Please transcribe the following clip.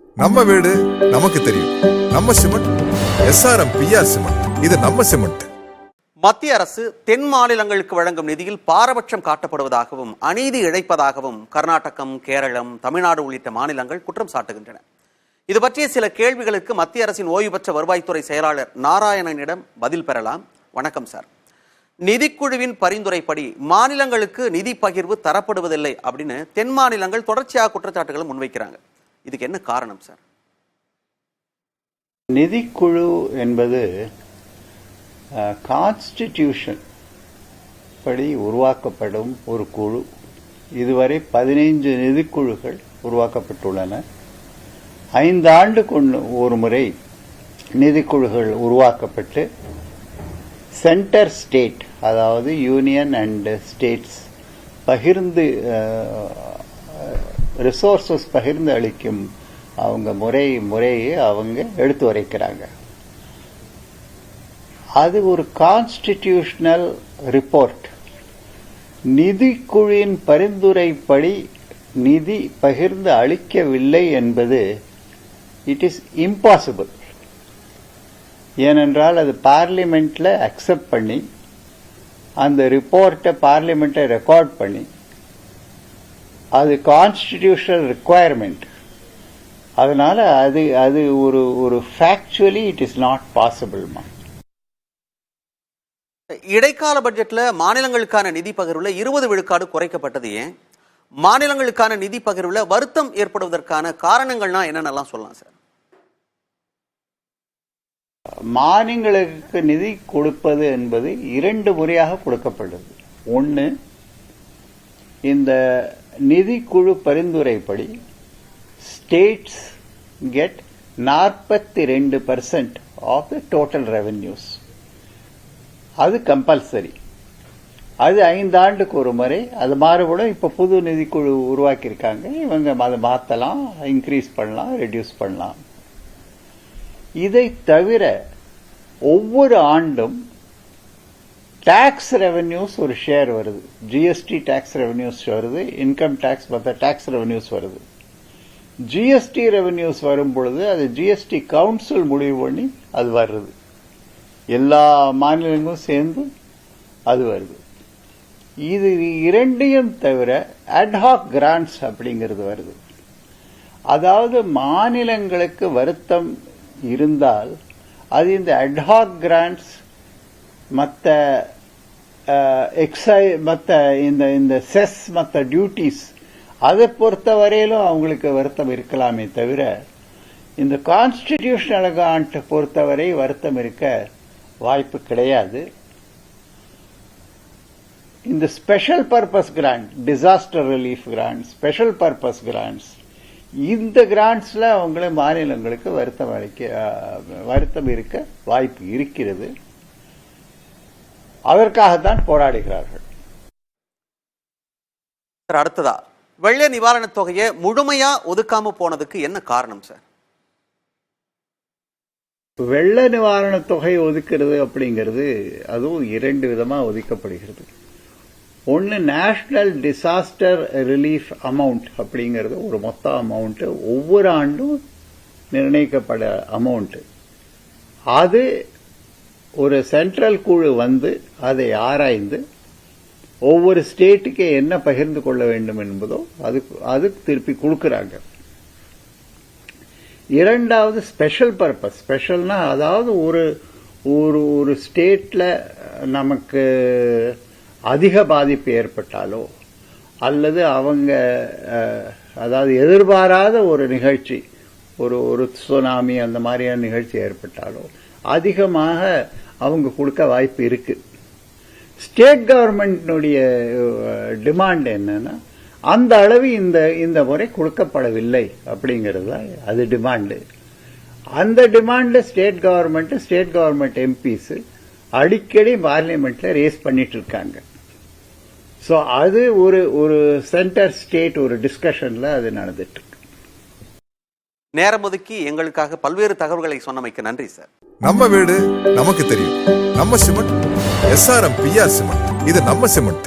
நம்ம வீடு நமக்கு தெரியும். நம்ம சிமெண்ட் SRM PR சிமெண்ட். இது நம்ம சிமெண்ட். மத்திய அரசு தென் மாநிலங்களுக்கு வழங்கும் நிதியில் பாரபட்சம் காட்டப்படுவதாகவும் அநீதி இழைப்பதாகவும் கர்நாடகம், கேரளம், தமிழ்நாடு உள்ளிட்ட மாநிலங்கள் குற்றம் சாட்டுகின்றன. இது பற்றிய சில கேள்விகளுக்கு மத்திய அரசின் ஓய்வு பெற்ற வருவாய்த்துறை செயலாளர் நாராயணனிடம் பதில் பெறலாம். வணக்கம் சார். நிதிக்குழுவின் பரிந்துரைப்படி மாநிலங்களுக்கு நிதி பகிர்வு தரப்படுவதில்லை அப்படின்னு தென் மாநிலங்கள் தொடர்ச்சியாக குற்றச்சாட்டுகளை முன்வைக்கிறாங்க. இதுக்கு என்ன காரணம் சார்? நிதிக்குழு என்பது கான்ஸ்டிடியூஷன் படி உருவாக்கப்படும் ஒரு குழு. இதுவரை 15 நிதிக்குழுக்கள் உருவாக்கப்பட்டுள்ளன. 5 ஆண்டுக்கு ஒரு முறை நிதிக்குழுக்கள் உருவாக்கப்பட்டு சென்டர் ஸ்டேட், அதாவது யூனியன் அண்ட் ஸ்டேட்ஸ் பகிர்ந்து ரிசோர்சஸ் பகிர்ந்து அளிக்கும் அவங்க முறையை அவங்க எடுத்து வரைக்கிறாங்க. அது ஒரு கான்ஸ்டிடியூஷனல் ரிப்போர்ட். நிதிக்குழுவின் பரிந்துரைப்படி நிதி பகிர்ந்து அளிக்கவில்லை என்பது இட் இஸ் இம்பாசிபிள். ஏனென்றால் அது பார்லிமெண்ட்ல அக்செப்ட் பண்ணி அந்த ரிப்போர்ட்டை பார்லிமெண்ட்டை ரெக்கார்ட் பண்ணி அது கான்ஸ்டிடியூஷனல் ரிக்குவயர்மெண்ட். அதனால அது ஒரு factually it is not possible. இடைக்கால பட்ஜெட்ல மாநிலங்களுக்கான நிதி பகிர்வுல 20 விழுக்காடு குறைக்கப்பட்டது ஏன்? மாநிலங்களுக்கான நிதி பகிர்வுல வருத்தம் ஏற்படுவதற்கான காரணங்கள்னா என்னென்னலாம் சொல்லலாம் சார்? மாநிலங்களுக்கு நிதி கொடுப்பது என்பது 2 முறையாக கொடுக்கப்படுது. ஒன்று, இந்த நிதிக்குழு பரிந்துரைப்படி states get 42% of the total revenues. அது கம்பல்சரி. அது 5 ஆண்டுக்கு ஒரு முறை. அது மாறுபடும். இப்ப புது நிதிக்குழு உருவாக்கியிருக்காங்க. இவங்க அதை மாற்றலாம், இன்க்ரீஸ் பண்ணலாம், ரெடியூஸ் பண்ணலாம். இதை தவிர ஒவ்வொரு ஆண்டும் டாக்ஸ் ரெவென்யூஸ் ஒரு ஷேர் வருது. ஜிஎஸ்டி டாக்ஸ் ரெவென்யூஸ் வருது, இன்கம் டாக்ஸ் மற்ற டாக்ஸ் ரெவென்யூஸ் வருது. ஜிஎஸ்டி ரெவென்யூஸ் வரும் பொழுது அது ஜிஎஸ்டி கவுன்சில் முடிவு பண்ணி அது வருது. எல்லா மாநிலங்களும் சேர்ந்து அது வருது. இது 2ஐயும் தவிர அட்ஹாக் கிராண்ட்ஸ் அப்படிங்கிறது வருது. அதாவது மாநிலங்களுக்கு வருத்தம் இருந்தால் அது இந்த அட்ஹாக் கிராண்ட்ஸ் மற்ற மற்ற இந்த செஸ் மற்ற டியூட்டிஸ் அதை பொறுத்த வரையிலும் அவங்களுக்கு வருத்தம் இருக்கலாமே தவிர இந்த கான்ஸ்டிடியூஷனல் கிராண்ட் பொறுத்தவரை வருத்தம் இருக்க வாய்ப்பு கிடையாது. இந்த special purpose grant, disaster relief grant, special purpose grants, இந்த கிராண்ட்ஸ்ல அவங்கள மாநிலங்களுக்கு வருத்தம் இருக்க வாய்ப்பு இருக்கிறது. அதற்காகத்தான் போராடுகிறார்கள். அடுத்ததா, வெள்ள நிவாரணத் தொகையை முழுமையா ஒதுக்காம போனதுக்கு என்ன காரணம் சார்? வெள்ள நிவாரணத் தொகை ஒதுக்கிறது அப்படிங்கிறது அதுவும் 2 விதமா ஒதுக்கப்படுகிறது. ஒன்னு, நேஷனல் டிசாஸ்டர் ரிலீஃப் அமௌண்ட் அப்படிங்கிறது ஒரு மொத்த அமௌண்ட், ஒவ்வொரு ஆண்டும் நிர்ணயிக்கப்பட அமௌண்ட். அது ஒரு சென்ட்ரல் குழு வந்து அதை ஆராய்ந்து ஒவ்வொரு ஸ்டேட்டுக்கு என்ன பகிர்ந்து கொள்ள வேண்டும் என்பதோ அது திருப்பி கொடுக்கறாங்க. இரண்டாவது, ஸ்பெஷல் பர்பஸ். ஸ்பெஷல்னா அதாவது ஒரு ஸ்டேட்ல நமக்கு அதிக பாதிப்பு ஏற்பட்டாலோ அல்லது அவங்க அதாவது எதிர்பாராத ஒரு நிகழ்ச்சி, ஒரு சுனாமி அந்த மாதிரியான நிகழ்ச்சி ஏற்பட்டாலோ அதிகமாக அவங்க கொடுக்க வாய்ப்பு இருக்கு. ஸ்டேட் கவர்மெண்டினுடைய டிமாண்ட் என்னன்னா அந்த அளவு இந்த முறை கொடுக்கப்படவில்லை அப்படிங்கிறது தான் அது டிமாண்டு. அந்த டிமாண்ட் ஸ்டேட் கவர்மெண்ட் எம்பிஸ் அடிக்கடி பார்லிமெண்ட்ல ரேஸ் பண்ணிட்டு இருக்காங்க. சோ அது ஒரு சென்டர் ஸ்டேட் ஒரு டிஸ்கஷன்ல அது நடந்துட்டு இருக்கு. நேரம் ஒதுக்கி எங்களுக்காக பல்வேறு தகவல்களை சொன்னமைக்கு நன்றி சார். நம்ம வீடு நமக்கு தெரியும். நம்ம சிமெண்ட் SRM PR சிமெண்ட். இது நம்ம சிமெண்ட்.